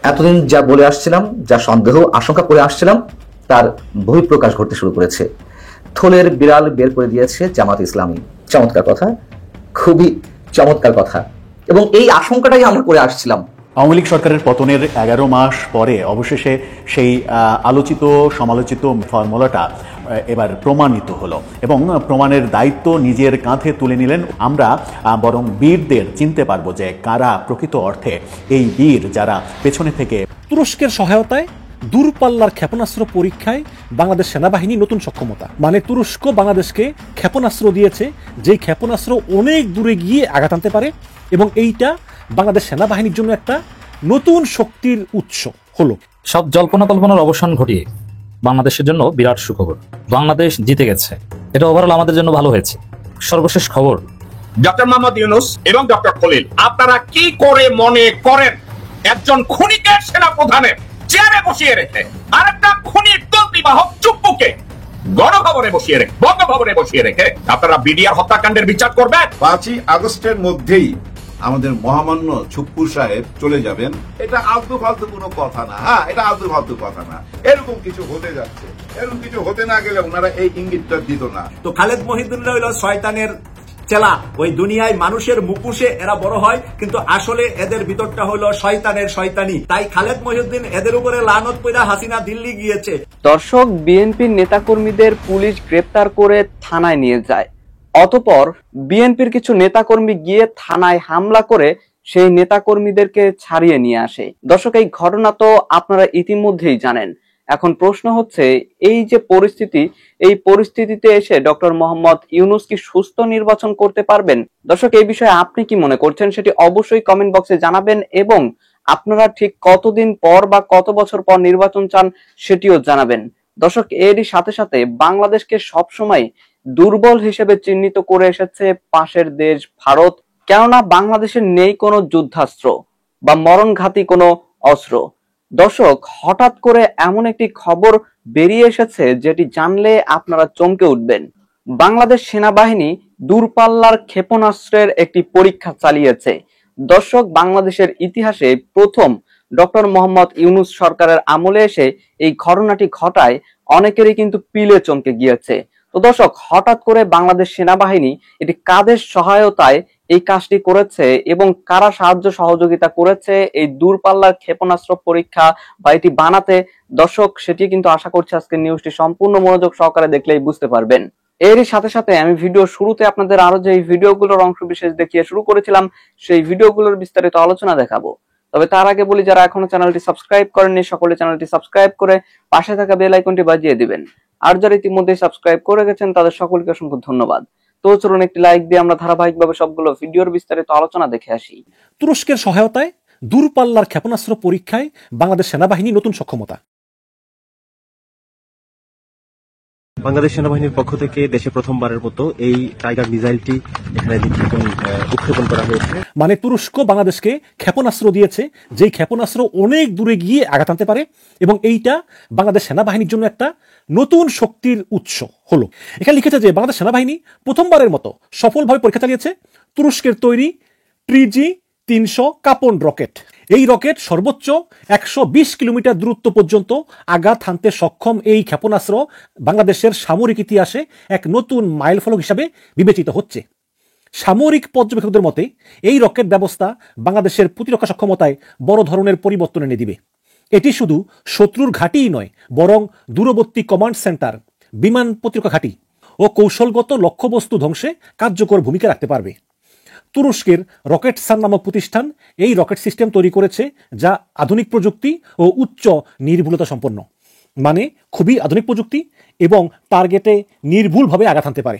এতদিন যা বলে আসছিলাম, যা সন্দেহ আশঙ্কা করে আসছিলাম, তার বহিঃপ্রকাশ ঘটতে শুরু করেছে। থলের বিড়াল বের করে দিয়েছে জামাত ইসলামী। চমৎকার কথা, খুবই চমৎকার কথা। এবং এই আশঙ্কাটাই আমরা করে আসছিলাম। আওয়ামী লীগ সরকারের পতনের 11 মাস পরে অবশেষে সেই আলোচিত সমালোচিত ফর্মুলাটা এবার প্রমাণিত হলো এবং প্রমাণের দায়িত্ব নিজের কাঁধে তুলে নিলেন। আমরা বরং বীরদের চিনতে পারবো যে কারা প্রকৃত অর্থে এই বীর, যারা পেছনে থেকে। তুরস্কের সহায়তায় দূরপাল্লার ক্ষেপণাস্ত্র পরীক্ষায় বাংলাদেশ সেনাবাহিনী নতুন সক্ষমতা। মানে তুরস্ক বাংলাদেশকে ক্ষেপণাস্ত্র দিয়েছে, যেই ক্ষেপণাস্ত্র অনেক দূরে গিয়ে আঘাত আনতে পারে, এবং এইটা বাংলাদেশ সেনাবাহিনীর জন্য একটা নতুন শক্তির উৎস হলো। সব জল্পনা কল্পনার অবসান ঘটিয়ে বাংলাদেশের জন্য বিরাট সুখবর, বাংলাদেশ জিতে গেছে। এটা ওভারঅল আমাদের জন্য ভালো হয়েছে। সর্বশেষ খবর, ডক্টর মোহাম্মদ ইউনূস এবং ডক্টর খলিল, আপনারা কি করে মনে করেন একজন খুনিকে সেনা প্রধানের চেয়ারে বসিয়ে রেখে আরেকটা খুনির তন্ত্রীবাহক চুপ্পুকে গণভবনে বসিয়ে রেখে, বঙ্গভবনে বসিয়ে রেখে আপনারা বিডিআর হত্যাকাণ্ডের বিচার করবেন? 5ই আগস্টের মধ্যেই আমাদের মহামান্য চুপ্পু সাহেব চলে যাবেন। এটা আলতু ফালতু কোনো কথা না। হ্যাঁ, এটা আলতু ফালতু কথা না। এরকম কিছু হতে যাচ্ছে। এরকম কিছু হতে না গেলে ওনারা এই ইঙ্গিতটা দিত না। তো খালেদ মহিউদ্দিনরা হইল শয়তানের চেলা। ওই দুনিয়ায় মানুষের মুখোশে এরা বড় হয়, কিন্তু আসলে এদের ভিতরটা হলো শয়তানের শয়তানি। তাই খালেদ মহিউদ্দিন এদের উপরে লানত পয়দা হাসিনা দিল্লি গিয়েছে। দর্শক, বিএনপির নেতাকর্মীদের পুলিশ গ্রেপ্তার করে থানায় নিয়ে যায়। অতঃপর বিএনপির কিছু নেতাকর্মী গিয়ে থানায় হামলা করে সেই নেতাকর্মীদেরকে ছাড়িয়ে নিয়ে আসে। দর্শক, এই ঘটনা তো আপনারা ইতিমধ্যেই জানেন। এখন প্রশ্ন হচ্ছে, এই যে পরিস্থিতি, এই পরিস্থিতিতে এসে ডক্টর মোহাম্মদ ইউনূস কি সুস্থ নির্বাচন করতে পারবেন? দর্শক, এই বিষয়ে আপনি কি মনে করছেন সেটি অবশ্যই কমেন্ট বক্সে জানাবেন, এবং আপনারা ঠিক কতদিন পর বা কত বছর পর নির্বাচন চান সেটিও জানাবেন। দর্শক, এরই সাথে সাথে বাংলাদেশকে সবসময় দুর্বল হিসেবে চিহ্নিত করে এসেছে পাশের দেশ ভারত, কেননা বাংলাদেশের নেই কোনো যুদ্ধাস্ত্র বা মরণঘাতী কোনো অস্ত্র। দর্শক, হঠাৎ করে এমন একটি খবর বেরিয়ে এসেছে যেটি জানলে আপনারা চমকে উঠবেন। বাংলাদেশ সেনাবাহিনী দূরপাল্লার ক্ষেপণাস্ত্রের একটি পরীক্ষা চালিয়েছে। দর্শক, বাংলাদেশের ইতিহাসে প্রথম ডক্টর মোহাম্মদ ইউনূস সরকারের আমলে এসে এই ঘটনাটি ঘটায় অনেকেরই কিন্তু পিলে চমকে গিয়েছে। তো দর্শক, হঠাৎ করে বাংলাদেশ সেনাবাহিনী এটি কাদের সহায়তায় এই কাজটি করেছে এবং কারা সাহায্য সহযোগিতা করেছে এই দূরপাল্লার ক্ষেপণাস্ত্র পরীক্ষা বা এটি বানাতে, দর্শক সেটি কিন্তু আশা করছি আজকের নিউজটি সম্পূর্ণ মনোযোগ সহকারে দেখলেই বুঝতে পারবেন। এরই সাথে সাথে আমি ভিডিও শুরুতে আপনাদের আরো যে ভিডিওগুলোর অংশ বিশেষ দেখিয়ে শুরু করেছিলাম, সেই ভিডিওগুলোর বিস্তারিত আলোচনা দেখাবো। তবে তার আগে বলি, যারা এখনো চ্যানেলটি সাবস্ক্রাইব করেননি সকলে চ্যানেলটি সাবস্ক্রাইব করে পাশে থাকা বেল আইকনটি বাজিয়ে দিবেন। আর যারা ইতিমধ্যে সাবস্ক্রাইব করে গেছেন তাদের সকলকে অসংখ্য ধন্যবাদ। তো চলুন একটি লাইক দিয়ে আমরা ধারাবাহিকভাবে সবগুলো ভিডিওর বিস্তারিত আলোচনা দেখে আসি। তুরস্কের সহায়তায় দূরপাল্লার ক্ষেপণাস্ত্র পরীক্ষায় বাংলাদেশ সেনাবাহিনী নতুন সক্ষমতা। বাংলাদেশ সেনাবাহিনীর পক্ষ থেকে দেশে প্রথমবারের মতো এই টাইগার মিসাইলটি এখানে উৎক্ষেপণ করা হয়েছে। মানে তুরস্ক বাংলাদেশকে ক্ষেপণাস্ত্র দিয়েছে, যেই ক্ষেপণাস্ত্র অনেক দূরে গিয়ে আঘাত আনতে পারে, এবং এইটা বাংলাদেশ সেনাবাহিনীর জন্য একটা নতুন শক্তির উৎস হলো। এখানে লিখেছে যে বাংলাদেশ সেনাবাহিনী প্রথমবারের মতো সফলভাবে পরীক্ষা চালিয়েছে তুরস্কের তৈরি TG-300 কাপন রকেট। এই রকেট সর্বোচ্চ 120 কিলোমিটার দূরত্ব পর্যন্ত আঘাত হানতে সক্ষম। এই ক্ষেপণাস্ত্র বাংলাদেশের সামরিক ইতিহাসে এক নতুন মাইলফলক হিসাবে বিবেচিত হচ্ছে। সামরিক পর্যবেক্ষকদের মতে এই রকেট ব্যবস্থা বাংলাদেশের প্রতিরক্ষা সক্ষমতায় বড় ধরনের পরিবর্তন এনে দিবে। এটি শুধু শত্রুর ঘাঁটিই নয়, বরং দূরবর্তী কমান্ড সেন্টার, বিমান প্রতিরক্ষা ঘাঁটি ও কৌশলগত লক্ষ্যবস্তু ধ্বংসে কার্যকর ভূমিকা রাখতে পারবে। তুরস্কের রকেটসান নামক প্রতিষ্ঠান এই রকেট সিস্টেম তৈরি করেছে, যা আধুনিক প্রযুক্তি ও উচ্চ নির্ভুলতা সম্পন্ন। মানে খুবই আধুনিক প্রযুক্তি এবং টার্গেটে নির্ভুলভাবে আঘাত হানতে পারে।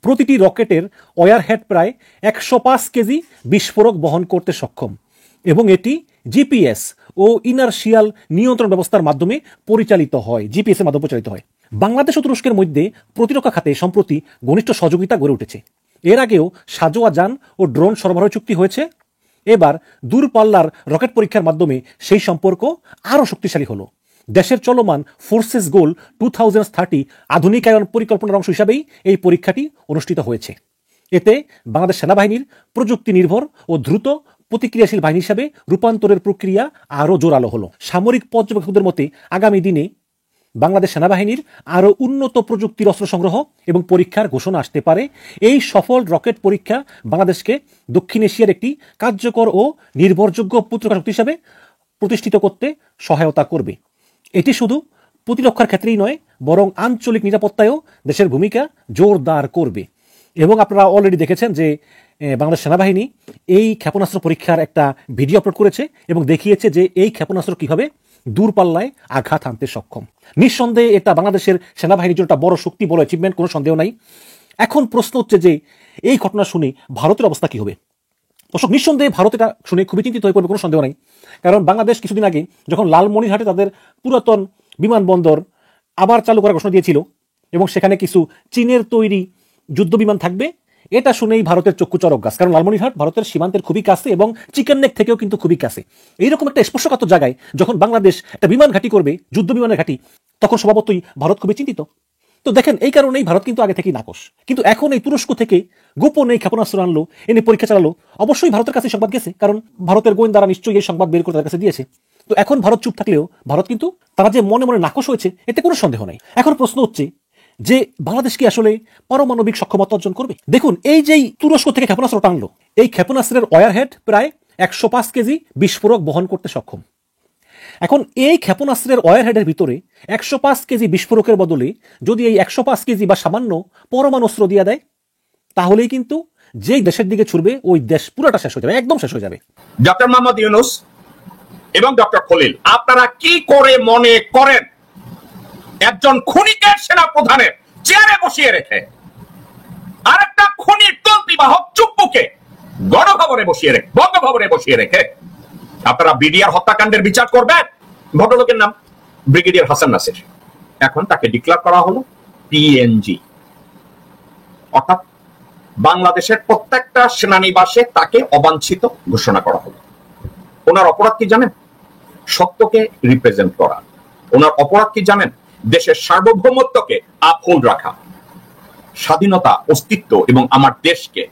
প্রতিটি রকেটের ওয়ারহেড প্রায় 105 কেজি বিস্ফোরক বহন করতে সক্ষম, এবং এটি জিপিএস ও ইনারশিয়াল নিয়ন্ত্রণ ব্যবস্থার মাধ্যমে পরিচালিত হয়। জিপিএস এর মাধ্যমে পরিচালিত হয়। বাংলাদেশ ও তুরস্কের মধ্যে প্রতিরক্ষা খাতে সম্প্রতি ঘনিষ্ঠ সহযোগিতা গড়ে উঠেছে। এর আগেও সাজোয়া যান ও ড্রোন সরবরাহ চুক্তি হয়েছে। এবার দূরপাল্লার রকেট পরীক্ষার মাধ্যমে সেই সম্পর্ক আরও শক্তিশালী হলো। দেশের চলমান ফোর্সেস গোল 2030 আধুনিকায়ন পরিকল্পনার অংশ হিসাবেই এই পরীক্ষাটি অনুষ্ঠিত হয়েছে। এতে বাংলাদেশ সেনাবাহিনীর প্রযুক্তি নির্ভর ও দ্রুত প্রতিক্রিয়াশীল বাহিনী হিসাবে রূপান্তরের প্রক্রিয়া আরও জোরালো হলো। সামরিক পর্যবেক্ষকদের মতে আগামী দিনে বাংলাদেশ সেনাবাহিনীর আরও উন্নত প্রযুক্তির অস্ত্র সংগ্রহ এবং পরীক্ষার ঘোষণা আসতে পারে। এই সফল রকেট পরীক্ষা বাংলাদেশকে দক্ষিণ এশিয়ার একটি কার্যকর ও নির্ভরযোগ্য প্রতিরক্ষা শক্তি হিসাবে প্রতিষ্ঠিত করতে সহায়তা করবে। এটি শুধু প্রতিরক্ষার ক্ষেত্রেই নয়, বরং আঞ্চলিক নিরাপত্তায়ও দেশের ভূমিকা জোরদার করবে। এবং আপনারা অলরেডি দেখেছেন যে বাংলাদেশ সেনাবাহিনী এই ক্ষেপণাস্ত্র পরীক্ষার একটা ভিডিও আপলোড করেছে এবং দেখিয়েছে যে এই ক্ষেপণাস্ত্র কীভাবে দূরপাল্লায় আঘাত হানতে সক্ষম। নিঃসন্দেহে এটা বাংলাদেশের সেনাবাহিনীর জন্য একটা বড় শক্তি, বড় অ্যাচিভমেন্ট, কোনো সন্দেহ নাই। এখন প্রশ্ন হচ্ছে যে এই ঘটনা শুনে ভারতের অবস্থা কী হবে। দর্শক, নিঃসন্দেহে ভারত এটা শুনে খুবই চিন্তিত হয়ে পড়বে, কোনো সন্দেহ নাই। কারণ বাংলাদেশ কিছুদিন আগে যখন লালমনিরহাটে তাদের পুরাতন বিমানবন্দর আবার চালু করার ঘোষণা দিয়েছিল এবং সেখানে কিছু চীনের তৈরি যুদ্ধ বিমান থাকবে, এটা শুনেই ভারতের চক্ষু চড়ক গাছ। কারণ লালমনিরহাট ভারতের সীমান্তের খুবই কাছে এবং চিকেন নেক থেকেও কিন্তু খুবই কাছে। এইরকম একটা স্পর্শকাতর জায়গায় যখন বাংলাদেশ একটা বিমান ঘাঁটি করবে, যুদ্ধ বিমানের ঘাঁটি, তখন স্বভাবতই ভারত খুবই চিন্তিত। তো দেখেন, এই কারণেই ভারত কিন্তু আগে থেকেই নাকশ। কিন্তু এখন এই তুরস্ক থেকে গোপন এই ক্ষেপণাস্ত্র আনলো, এনে পরীক্ষা চালালো, অবশ্যই ভারতের কাছে সংবাদ গেছে, কারণ ভারতের গোয়েন্দারা নিশ্চয়ই এই সংবাদ বের করে তার কাছে দিয়েছে। তো এখন ভারত চুপ থাকলেও ভারত কিন্তু তারা যে মনে মনে নাকশ হয়েছে এতে কোনো সন্দেহ নাই। এখন প্রশ্ন হচ্ছে যে বাংলাদেশ কি আসলে পারমাণবিক সক্ষমতা অর্জন করবে? দেখুন, এই যে তুরস্ক থেকে ক্ষেপণাস্ত্র টানলো, এই ক্ষেপণাস্ত্রের ওয়ারহেড প্রায় 105 কেজি বিস্ফোরক বহন করতে সক্ষম। এখন এই ক্ষেপণাস্ত্রের ওয়ারহেডের ভিতরে 105 কেজি বিস্ফোরকের বদলে যদি এই 105 কেজি বা সামান্য পরমাণু অস্ত্র দিয়ে দেয়, তাহলেই কিন্তু যেই দেশের দিকে ছুড়বে ওই দেশ পুরোটা শেষ হয়ে যাবে, একদম শেষ হয়ে যাবে। ডক্টর মোহাম্মদ ইউনূস এবং ডক্টর খলিল, আপনারা কি করে মনে করেন একজন খুনিকে সেনা প্রধানের চেয়ারে বসিয়ে রেখে আরেকটা খুনির তল্পি বাহক চুপ্পুকে গণভবনে বসিয়ে রেখে, বঙ্গভবনে বসিয়ে রেখে আপনারা বিডিআর হত্যাকাণ্ডের বিচার করবেন? ভদ্রলোকের নাম ব্রিগেডিয়ার হাসান নাসির, এখন তাকে ডিক্লেয়ার করা হলো পিএনজি, অর্থাৎ বাংলাদেশের প্রত্যেকটা সেনানিবাসে তাকে অবাঞ্ছিত ঘোষণা করা হলো। ওনার অপরাধ কি জানেন? সত্যকে রিপ্রেজেন্ট করা। ওনার অপরাধ কি জানেন? দেশের সার্বভৌমত্বকে আপহোল্ড রাখা, স্বাধীনতা, অস্তিত্ব এবং আমার দেশকে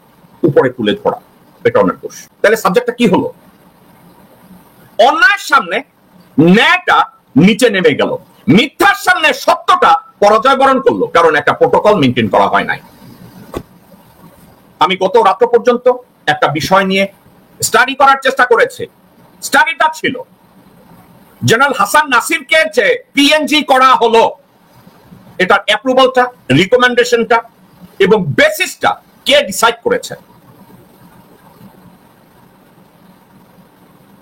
উপরে তুলে ধরা, এটা ওনার দোষ। তাহলে সাবজেক্টটা কি হলো? অন্যায়ের সামনে ন্যায়টা নিচে নেমে গেল, মিথ্যার সামনে সত্যটা পরাজয় বরণ করলো, কারণ একটা প্রোটোকল মেনটেন করা হয় নাই। আমি গত রাত্র পর্যন্ত একটা বিষয় নিয়ে স্টাডি করার চেষ্টা করেছি। স্টাডিটা ছিল জেনারেল হাসান নাসিরকে যে পিএনজি করা হলো, এটার অ্যাপ্রুভালটা, রিকমেন্ডেশনটা এবং বেসিসটা কে ডিসাইড করেছে?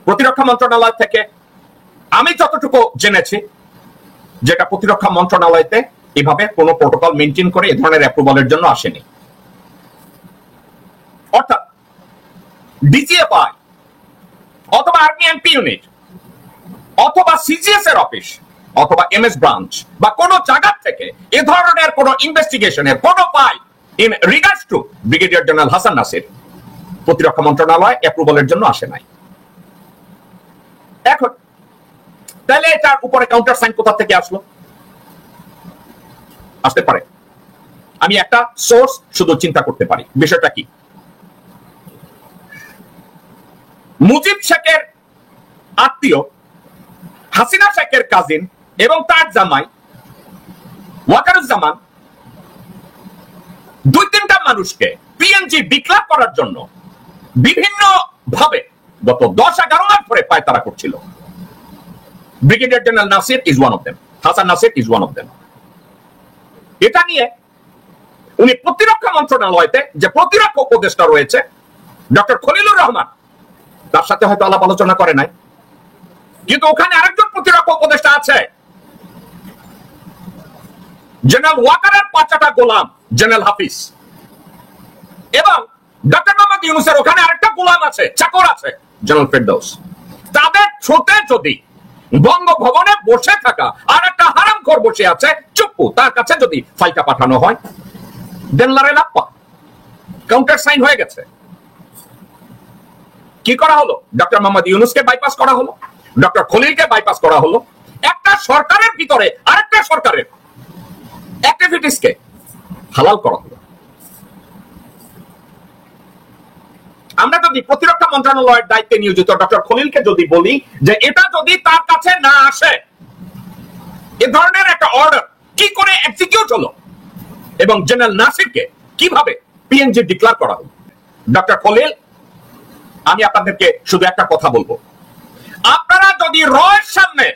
প্রতিরক্ষা মন্ত্রণালয় থেকে আমি যতটুকু জেনেছি, যেটা প্রতিরক্ষা মন্ত্রণালয়তে এভাবে কোনো প্রোটোকল মেনটেন করে এ ধরনের অ্যাপ্রুভালের জন্য আসেনি। অর্থাৎ ডিজিএফআই অথবা আর্মি এমপি ইউনিট অথবা সিজিএস এর অফিস অথবা এমএস ব্রাঞ্চ বা কোন জায়গা থেকে এ ধরনের কোন ইনভেস্টিগেশনের কোন file in regards to brigadier general Hasan Nasir প্রতিরক্ষা মন্ত্রণালয় অ্যাপ্রুভালের জন্য আসে নাই। এখন তাহলে এটার উপরে কাউন্টার সাইন কোথা থেকে আসলো? আসতে পারে, আমি একটা সোর্স শুধু চিন্তা করতে পারি। বিষয়টা কি? মুজিব শেখের আত্মীয় হাসিনা শেখের কাজিন এবং তার জামাই ওয়াকারুজ্জামান 2-3টা মানুষকে পিএনজি ডিক্লেয়ার করার জন্য বিভিন্ন ভাবে গত 10-11 মাস ধরে পায়তারা করছিল। Brigadier general Nasir is one of them, Hasan Nasir is one of them. এটা নিয়ে উনি প্রতিরক্ষা মন্ত্রণালয়তে যে প্রতিরক্ষা উপদেষ্টা রয়েছে ডক্টর খলিলুর রহমান, তার সাথে হয়তো আলাপ আলোচনা করে নাই, কিন্তু ওখানে আরেকজন প্রতিরক্ষা উপদেষ্টা আছে, জেনারেল ওয়াকারের পাঁচাটা গোলাম জেনারেল হাফিজ, এবং ডক্টর মোহাম্মদ ইউনূসের ওখানে আরেকটা গোলাম আছে, চাকর আছে, জেনারেল ফেরদৌস। তাদের ছোটে যদি বঙ্গভবনে বসে থাকা আর একটা হারামখোর বসে আছে চুপ্পু, তার কাছে যদি ফাইলটা পাঠানো হয়, দেন লারে লাপ্পা, কাউন্টার সাইন হয়ে গেছে। কি করা হলো? ডক্টর মোহাম্মদ ইউনূসকে বাইপাস করা হলো, ডক্টর খলিলকে বাইপাস করা হলো, একটা সরকারের ভিতরে আরেকটা সরকারের অ্যাক্টিভিটিসকে হালাল করা হলো। আমরা যদি প্রতিরক্ষা মন্ত্রণালয়ের দায়িত্বে নিয়োজিত ডক্টর খলিলকে যদি বলি যে এটা যদি তার কাছে না আসে, এ ধরনের একটা অর্ডার কি করে এক্সিকিউট হলো এবং জেনারেল নাসিরকে কিভাবে পিএনজি ডিক্লেয়ার করা হলো। ডক্টর খলিল, আমি আপনাদেরকে শুধু একটা কথা বলবো, আপনারা যদি রয়ের সামনে,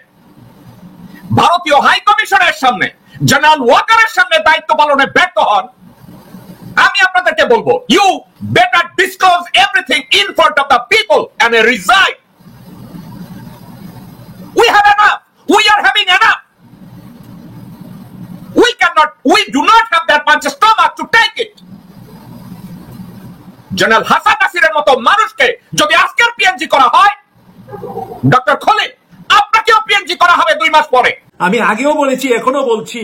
ভারতীয় হাই কমিশনের সামনে, জেনারেল ওয়াকারের সামনে দায়িত্ব পালনে ব্যর্থ হন, আমি আপনাদেরকে বলবো, you better disclose everything in front of the people and resign. We have enough, we are having enough. We do not have that much stomach to take it. General Hasan নাসিরের মতো মানুষকে যদি আজকের পিএনজি করা হয়, ডক্টর খলিল আপনাকেও PNG করা হবে 2 মাস পরে। আমি আগেও বলেছি, এখনো বলছি,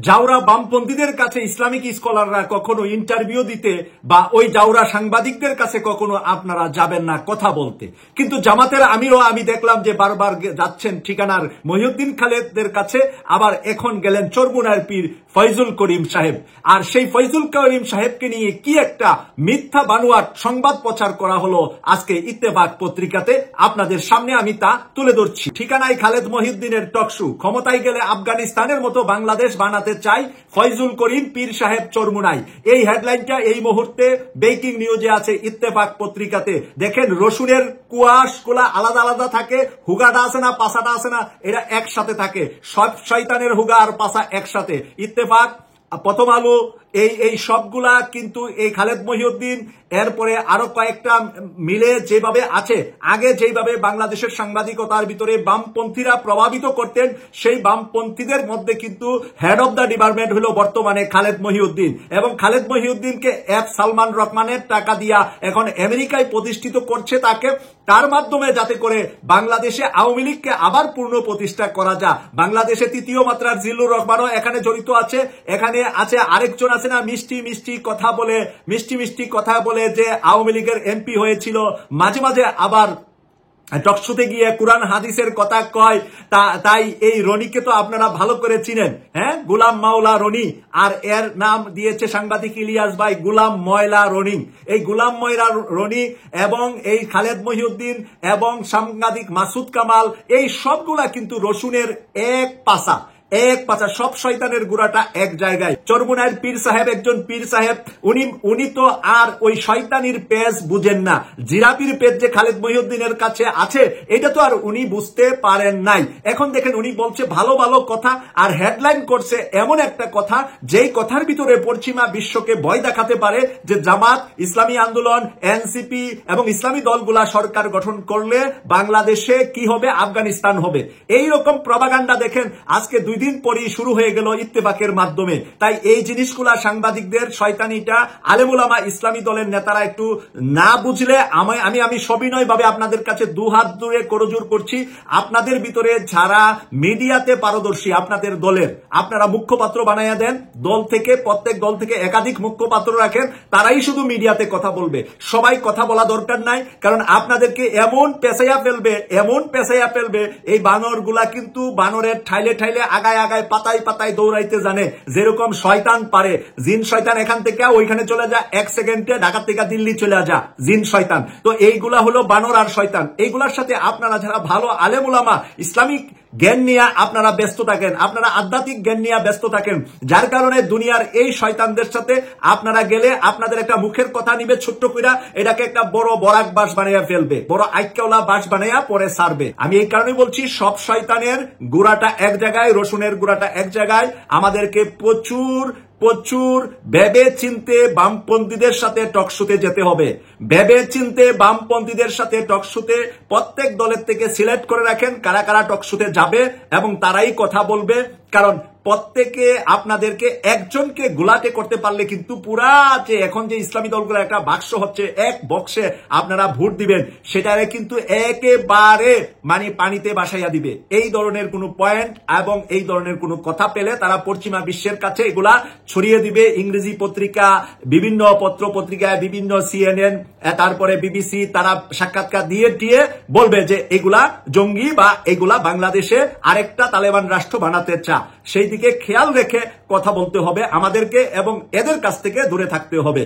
জাউরা বামপন্থীদের কাছে ইসলামিক স্কলাররা কখনো ইন্টারভিউ দিতে বা ওই জাউরা সাংবাদিকদের কাছে কখনো আপনারা যাবেন না কথা বলতে। কিন্তু জামাতের আমিরও আমি দেখলাম যে বারবার যাচ্ছেন ঠিকানার মহিউদ্দিন খালেদের কাছে, আবার এখন গেলেন চরমুনার পীর ফয়জুল করিম সাহেব। আর সেই ফয়জুল করিম সাহেবকে নিয়ে কি একটা মিথ্যা বানোয়াট সংবাদ প্রচার করা হলো আজকে ইত্তেফাক পত্রিকাতে, আপনাদের সামনে আমি তা তুলে ধরছি। ঠিকানায় খালেদ মহিউদ্দিনের টকশো, ক্ষমতায় গেলে আফগানিস্তানের মতো বাংলাদেশ বানাতে চাই ফয়জুল করিম পীর সাহেব চরমুনাই। এই হেডলাইনটা এই মুহূর্তে ব্রেকিং নিউজে আছে ইত্তেফাক পত্রিকাতে। দেখেন, রসুনের কুয়াশগুলা আলাদা আলাদা থাকে, হুগাটা আছে না, পাসাটা আছে না, এটা একসাথে থাকে। সব শয়তানের হুগা আর পাসা একসাথে। ইত্তেফাক, প্রথম আলো, এই সবগুলা কিন্তু এই খালেদ মহিউদ্দিন, এরপরে আরো কয়েকটা মিলে যেভাবে আছে, আগে যেভাবে বাংলাদেশের সাংবাদিকতার ভিতরে বামপন্থীরা প্রভাবিত করতেন, সেই বামপন্থীদের মধ্যে কিন্তু হেড অব দ্য ডিপার্টমেন্ট হলো বর্তমানে খালেদ মহিউদ্দিন। এবং খালেদ মহিউদ্দিনকে এফ সালমান রহমানের টাকা দিয়া এখন আমেরিকায় প্রতিষ্ঠিত করছে তাকে, তার মাধ্যমে যাতে করে বাংলাদেশে আওয়ামী লীগকে আবার পূর্ণ প্রতিষ্ঠা করা যায়। বাংলাদেশে তৃতীয় মাত্রার জিল্লুর রহমানও এখানে জড়িত আছে। এখানে আছে আরেকজন আছে না, মিষ্টি মিষ্টি কথা বলে যে আওয়ামী লীগের এমপি হয়েছিল, মাঝে মাঝে আবার টকশোতে গিয়ে কোরআন হাদিসের কথা কয়। তাই এই রনিকে তো আপনারা ভালো করে চিনেন, হ্যাঁ, গোলাম মাওলা রনি। আর এর নাম দিয়েছে সাংবাদিক ইলিয়াস ভাই গোলাম ময়লা রনি। এই গোলাম ময়লা রনি এবং এই খালেদ মহিউদ্দিন এবং সাংবাদিক মাসুদ কামাল, এই সবগুলা কিন্তু রসুনের এক পাশা, সব শয়তানের গুড়াটা এক জায়গায়। চরমুনায়ের পীর সাহেব একজন পীর সাহেব, উনি তো আর ওই শয়তানির পেজ বুঝেন না। জিরাপির পেজ যে খালেদ মহিউদ্দিনের কাছে আছে, এটা তো আর উনি বুঝতে পারেন নাই। এখন দেখেন, উনি বলছে ভালো ভালো কথা, আর হেডলাইন করছে এমন একটা কথা যেই কথার ভিতরে পশ্চিমা বিশ্বকে ভয় দেখাতে পারে যে জামাত, ইসলামী আন্দোলন, এনসিপি এবং ইসলামী দলগুলা সরকার গঠন করলে বাংলাদেশে কি হবে, আফগানিস্তান হবে। এইরকম প্রপাগান্ডা দেখেন আজকে 2 দিন পরই শুরু হয়ে গেল ইত্তেফাকের মাধ্যমে। তাই এই জিনিসগুলা সাংবাদিকদের শয়তানিটা আলেমুল আমা ইসলামী দলের নেতারা একটু না বুঝলে, আমি সবিনয় ভাবে আপনাদের কাছে 2 হাত ধরে করজোর করছি, আপনাদের ভিতরে যারা মিডিয়াতে পারদর্শী আপনাদের দলের, আপনারা মুখপাত্র বানাইয়া দেন। দল থেকে, প্রত্যেক দল থেকে একাধিক মুখপাত্র রাখেন, তারাই শুধু মিডিয়াতে কথা বলবে। সবাই কথা বলা দরকার নাই, কারণ আপনাদেরকে এমন পেঁচাইয়া ফেলবে এই বানরগুলা কিন্তু বানরের ঠাইলে ঠাইলে আগায় পাতায় দৌড়াইতে জানে। যেরকম শয়তান পারে, জিন শয়তান এখান থেকে ওইখানে চলে যা, 1 সেকেন্ডে ঢাকা থেকে দিল্লি চলে যা, জিন শয়তান। তো এইগুলা হলো বানর আর শয়তান। এইগুলার সাথে আপনারা যারা ভালো আলেম উলামা, ইসলামিক জ্ঞান নিয়ে আপনারা ব্যস্ত থাকেন, আপনারা আধ্যাত্মিক জ্ঞান নিয়ে ব্যস্ত থাকেন, যার কারণে দুনিয়ার এই শয়তানদের সাথে আপনারা গেলে আপনাদের একটা মুখের কথা নিবে ছোট্ট কইরা, এটাকে একটা বড় বরাক বাস বানাইয়া ফেলবে, বড় আইক্যাওলা বাস বানাইয়া পরে সারবে। আমি এই কারণে বলছি, সব শয়তানের গুড়াটা এক জায়গায়, রসুনের গুড়াটা এক জায়গায়। আমাদেরকে প্রচুর ভেবে চিনতে বামপন্থীদের সাথে টকশোতে যেতে হবে। ভেবে চিনতে বামপন্থীদের সাথে টকশোতে প্রত্যেক দলের থেকে সিলেক্ট করে রাখেন কারা কারা টকশোতে যাবে এবং তারাই কথা বলবে। কারণ প্রত্যেকে আপনাদেরকে একজনকে গোলাটে করতে পারলে কিন্তু পুরা যে এখন যে ইসলামী দলগুলো একটা বাক্স হচ্ছে, এক বক্সে আপনারা ভোট দিবেন, সেটারে কিন্তু একেবারে পানিতে ভাসাইয়া দিবে। এই ধরনের কোনো পয়েন্ট এবং এই ধরনের কোনো কথা পেলে তারা পশ্চিমা বিশ্বের কাছে এগুলা ছড়িয়ে দিবে। ইংরেজি পত্রিকা, বিভিন্ন পত্র পত্রিকায়, বিভিন্ন CNN, তারপরে BBC, তারা সাক্ষাৎকার দিয়ে বলবে যে এগুলা জঙ্গি বা এগুলা বাংলাদেশে আরেকটা তালেবান রাষ্ট্র বানাতে চা। সেই দিকে খেয়াল রেখে কথা বলতে হবে আমাদেরকে এবং এদের কাছ থেকে দূরে থাকতে হবে।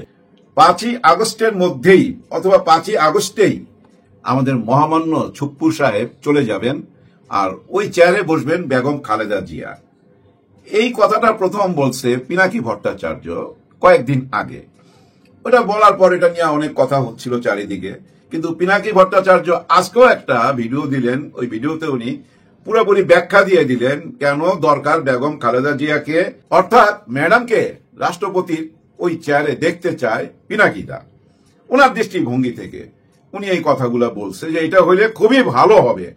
5ই আগস্টের মধ্যেই অথবা 5ই আগস্টেই আমাদের মহামান্য ছুপ্পু সাহেব চলে যাবেন, আর ওই চেয়ারে বসবেন বেগম খালেদা জিয়া। এই কথাটা প্রথম বলছে পিনাকি ভট্টাচার্য কয়েকদিন আগে। ওটা বলার পর এটা নিয়ে অনেক কথা হচ্ছিল চারিদিকে, কিন্তু পিনাকি ভট্টাচার্য আজকেও একটা ভিডিও দিলেন। ওই ভিডিওতে উনি পুরোপুরি ব্যাখ্যা দিয়ে দিলেন কেন দরকার বেগম খালেদা জিয়াকে, অর্থাৎ ম্যাডামকে রাষ্ট্রপতির ওই চেয়ারে দেখতে চায় পিনাকিদা। ওনার দৃষ্টিভঙ্গি থেকে উনি এই কথাগুলো বলছে যে এটা হইলে খুবই ভালো হবে।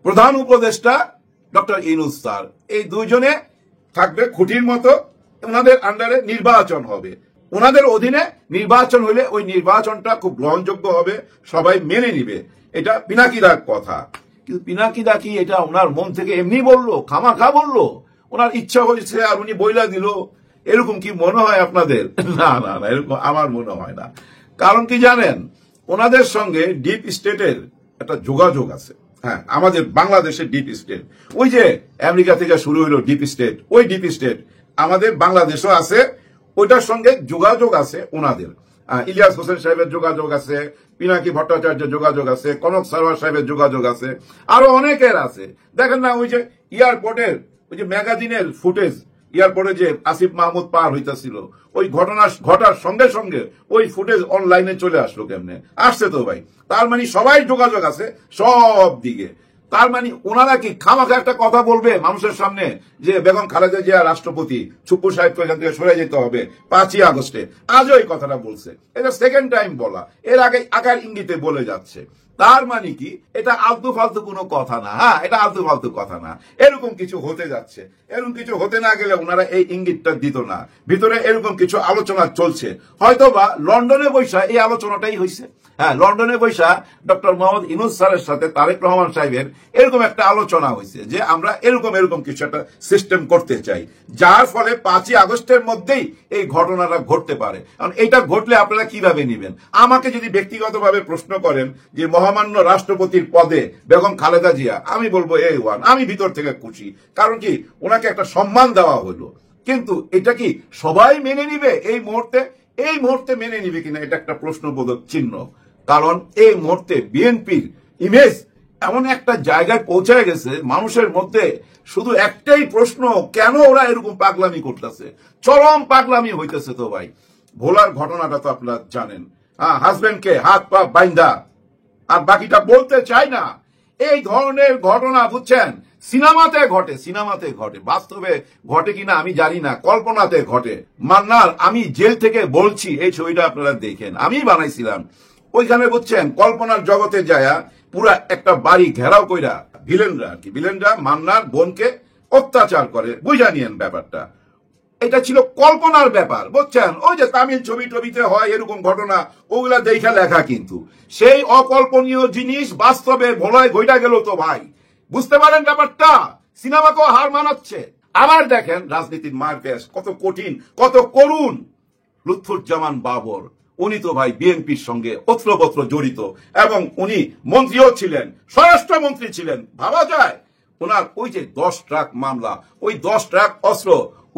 প্রধান উপদেষ্টা ডক্টর ইউনূস স্যার, এই দুইজনে থাকবে খুঁটির মতো, ওনাদের আন্ডারে নির্বাচন হবে, ওনাদের অধীনে নির্বাচন হলে ওই নির্বাচনটা খুব গ্রহণযোগ্য হবে, সবাই মেনে নিবে। এটা পিনাকিদার কথা। কিন্তু পিনাকিদা কি এটা ওনার মন থেকে এমনি বললো, খামাখা বললো, ওনার ইচ্ছা হয়েছে আর উনি বইলা দিল? এরকম কি মনে হয় আপনাদের? না না না, এরকম আমার মনে হয় না। কারণ কি জানেন, ওনাদের সঙ্গে ডিপ স্টেটের একটা যোগাযোগ আছে। হ্যাঁ, আমাদের বাংলাদেশের ডিপ স্টেট, ওই যে আমেরিকা থেকে শুরু হলো ডিপ স্টেট, ওই ডিপ স্টেট আমাদের বাংলাদেশও আছে, ওইটার সঙ্গে যোগাযোগ আছে ওনাদের। ইলিয়াস হোসেন সাহেবের যোগাযোগ আছে, পিনাকি ভট্টাচার্যের যোগাযোগ আছে, কনক সারওয়ার সাহেবের যোগাযোগ আছে, আরো অনেকের আছে। দেখেন না ওই যে এয়ারপোর্টের ওই যে ম্যাগাজিনের ফুটেজ, এয়ারপোর্টে যে আসিফ মাহমুদ পার হইতেছিল, ওই ঘটনা ঘটার সঙ্গে সঙ্গে ওই ফুটেজ অনলাইনে চলে আসলো কেমনে? আসছে তো ভাই। তার মানে সবাই যোগাযোগ আছে সব দিকে। তার মানে ওনারা কি খামাখা একটা কথা বলবে মানুষের সামনে যে বেগম খালেদা জিয়া রাষ্ট্রপতি, ছুপ্পু সাহেবকে এখান থেকে সরে যেতে হবে 5ই আগস্টে? আজও এই কথাটা বলছে, এটা সেকেন্ড টাইম বলা, এর আগে আকার ইঙ্গিতে বলে যাচ্ছে। তার মানে কি এটা আলতু ফালতু কোনো কথা না। হ্যাঁ, এটা আলতু ফালতু কথা না, এরকম কিছু হতে যাচ্ছে। এরকম কিছু হতে না গেলে ওনারা এই ইঙ্গিতটা দিত না। ভিতরে এরকম কিছু আলোচনা চলছে, হয়তোবা লন্ডনে বৈশা এই আলোচনাটাই হয়েছে। হ্যাঁ, লন্ডনে বৈশা ডক্টর মোহাম্মদ ইউনূস স্যারের সাথে তারেক রহমান সাহেবের এরকম একটা আলোচনা হয়েছে যে আমরা এরকম কিছু একটা সিস্টেম করতে চাই, যার ফলে 5ই আগস্টের মধ্যেই এই ঘটনাটা ঘটতে পারে। কারণ এটা ঘটলে আপনারা কিভাবে নিবেন? আমাকে যদি ব্যক্তিগতভাবে প্রশ্ন করেন যে মহামান্য রাষ্ট্রপতির পদে বেগম খালেদা জিয়া, আমি বলবো A1, আমি ভিতর থেকে খুশি। কারণ কি, ওনাকে একটা সম্মান দেওয়া হলো। কিন্তু এটা কি সবাই মেনে নিবে এই মুহূর্তে? এই মুহূর্তে মেনে নিবে কিনা এটা একটা প্রশ্নবোধক চিহ্ন। কারণ এই মুহূর্তে বিএনপির ইমেজ এমন একটা জায়গায় পৌঁছে গেছে, মানুষের মধ্যে শুধু একটাই প্রশ্ন, কেন ওরা এরকম পাগলামি করতেছে? চরম পাগলামি হইতেছে। তো ভাই, ভোলার ঘটনাটা তো আপনারা জানেন। হ্যাঁ, হাজবেন্ডকে হাত পা বাইন্দা, আর বাকিটা বলতে চাই না। এই ধরনের ঘটনা বুঝছেন সিনেমাতে ঘটে, সিনেমাতে ঘটে, বাস্তবে ঘটে কিনা আমি জানি না, কল্পনাতে ঘটে। মান্নার, আমি জেল থেকে বলছি, এই ছবিটা আপনারা দেখেন, আমি বানাইছিলাম। ওইখানে বুঝছেন কল্পনার জগতে যায়া পুরা একটা বাড়ি ঘেরাও কইরা ভিলেনরা আর কি, ভিলেনরা মান্নার বোনকে অত্যাচার করে। বুঝা নিয়েন ব্যাপারটা, এটা ছিল কল্পনার ব্যাপার। বুঝছেন, ওই যে তামিল ছবি টবিতে হয় এরকম ঘটনা, ওগুলা দেখা লেখা, কিন্তু সেই অকল্পনীয় জিনিস বাস্তবে ভোলায় ঘইটা গেল। তো ভাই, বুঝতে পারেন ব্যাপারটা? সিনেমাকেও হার মানাচ্ছে। আবার দেখেন রাজনীতির মারপ্যাচ কত কঠিন, কত করুণ। লুৎফুজ্জামান বাবর, উনি তো ভাই বিএনপির সঙ্গে ওতপ্রোত জড়িত, এবং উনি মন্ত্রীও ছিলেন, স্বরাষ্ট্রমন্ত্রী ছিলেন। ভাবা যায় ওনার ওই যে 10 ট্রাক মামলা, ওই 10 ট্রাক অস্ত্র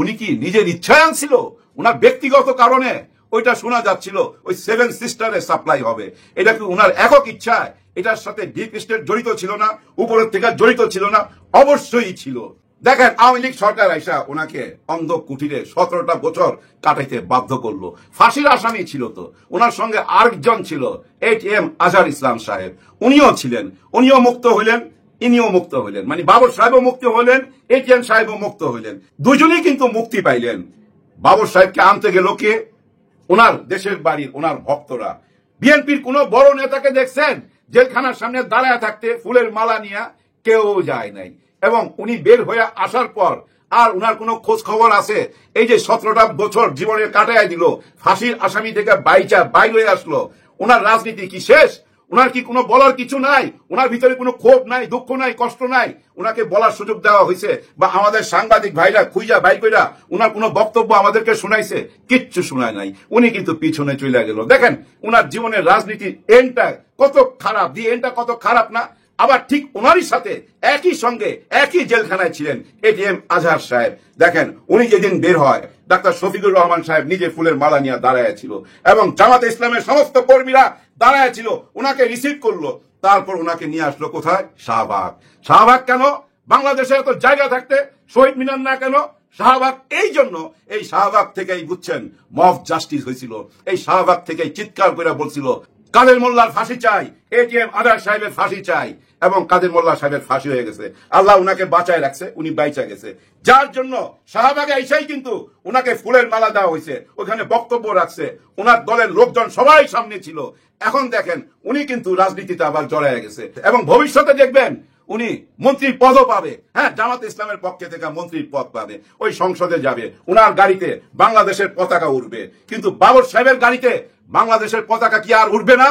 উনি কি নিজের ইচ্ছায় আনছিল? ওনার ব্যক্তিগত কারণে ওইটা শোনা যাচ্ছিল ওই 7 সিস্টারে সাপ্লাই হবে, এটা কি ওনার একক ইচ্ছায়? এটার সাথে ডিপ স্টেট জড়িত ছিল না, উপরের থেকে জড়িত ছিল না? অবশ্যই ছিল। দেখেন, আওয়ামী লীগ সরকার আইসা ওনাকে অন্ধ কুঠিরে 17টা বছর কাটাইতে বাধ্য করলো। ফাঁসির আসামি ছিল তো, ওনার সঙ্গে আরেকজন ছিল ATM আজহার ইসলাম সাহেব, উনিও ছিলেন। উনিও মুক্ত হইলেন, ইনিও মুক্ত হইলেন, মানে বাবর সাহেবও মুক্ত হইলেন, ATM সাহেবও মুক্ত হইলেন। দুজনেই কিন্তু মুক্তি পাইলেন। বাবর সাহেবকে আনতে গেল কে? ওনার দেশের বাড়ির ওনার ভক্তরা। বিএনপির কোন বড় নেতাকে দেখছেন জেলখানার সামনে দাঁড়ায় থাকতে ফুলের মালা নিয়ে? কেউ যায় নাই। এবং উনি বের হয়ে আসার পর আর উনার কোন খোঁজ খবর আছে? এই যে 17টা বছর জীবনের কাটায় দিল, ফাঁসির আসামি থেকে বাইর হয়ে আসলো, ওনার রাজনীতি কি শেষ? ওনার কি কোনো বলার কিছু নাই? ওনার ভিতরে কোনো ক্ষোভ নাই, দুঃখ নাই, কষ্ট নাই? ওনাকে বলার সুযোগ দেওয়া হয়েছে? বা আমাদের সাংবাদিক ভাইরা খুঁজা বাইর কইরা ওনার কোনো বক্তব্য আমাদেরকে শোনাইছে? কিচ্ছু শোনায় নাই। উনি কিন্তু পিছনে চলে গেল। দেখেন ওনার জীবনের রাজনীতির এন্ডটা কত খারাপ, দি এন্ডটা কত খারাপ না? আবার ঠিক ওনারই সাথে একই সঙ্গে একই জেলখানায় ছিলেন এটিএম আজহার সাহেব। দেখেন উনি যেদিন বের হয়, ডাক্তার শফিকুর রহমান সাহেব নিজে ফুলের মালা নিয়ে দাঁড়ায় ছিল এবং জামাতে ইসলামের সমস্ত কর্মীরা দাঁড়ায় ছিল, ওনাকে রিসিভ করলো। তারপর ওনাকে নিয়ে আসলো কোথায়? শাহবাগ। শাহবাগ কেন? বাংলাদেশে এত জায়গা থাকতে শহীদ মিনার না কেন? শাহবাগ এই জন্য, এই শাহবাগ থেকেই বুঝছেন মব জাস্টিস হয়েছিল। এই শাহবাগ থেকেই চিৎকার করে বলছিল কাদের মোল্লার ফাঁসি চাই, এটিএম আজহার সাহেবের ফাঁসি চাই, এবং কাদের মোল্লা সাহেবের ফাঁসি হয়ে গেছে। আল্লাহ উনাকে বাঁচায় রাখছে, উনি বাইচা গেছে। যার জন্য শাহবাগে এসেই কিন্তু উনাকে ফুলের মালা দেওয়া হয়েছে, ওখানে বক্তব্য রাখছে, ওনার দলের লোকজন সবাই সামনে ছিল। এখন দেখেন উনি কিন্তু রাজনীতিতে আবার জড়ায় গেছে এবং ভবিষ্যতে দেখবেন উনি মন্ত্রীর পদও পাবে। হ্যাঁ, জামাত ইসলামের পক্ষে থেকে মন্ত্রীর পদ পাবে, ওই সংসদে যাবে, উনার গাড়িতে বাংলাদেশের পতাকা উঠবে। কিন্তু বাবর সাহেবের গাড়িতে বাংলাদেশের পতাকা কি আর উঠবে না?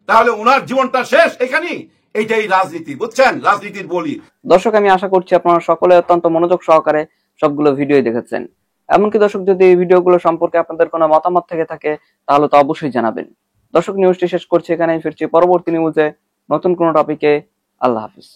তাহলে উনার জীবনটা শেষ এখানেই। এইটাই রাজনীতি, বুঝছেন? রাজনীতির বলি। দর্শক, আমি আশা করছি আপনারা সকলে অত্যন্ত মনোযোগ সহকারে সবগুলো ভিডিও দেখেছেন। এমনকি দর্শক, যদি এই ভিডিওগুলো সম্পর্কে আপনাদের কোনো মতামত থেকে থাকে তাহলে তো অবশ্যই জানাবেন। দর্শক, নিউজটি শেষ করছি এখানেই, ফিরছি পরবর্তী নিউজে নতুন কোনো টপিকে। আল্লাহ হাফিজ।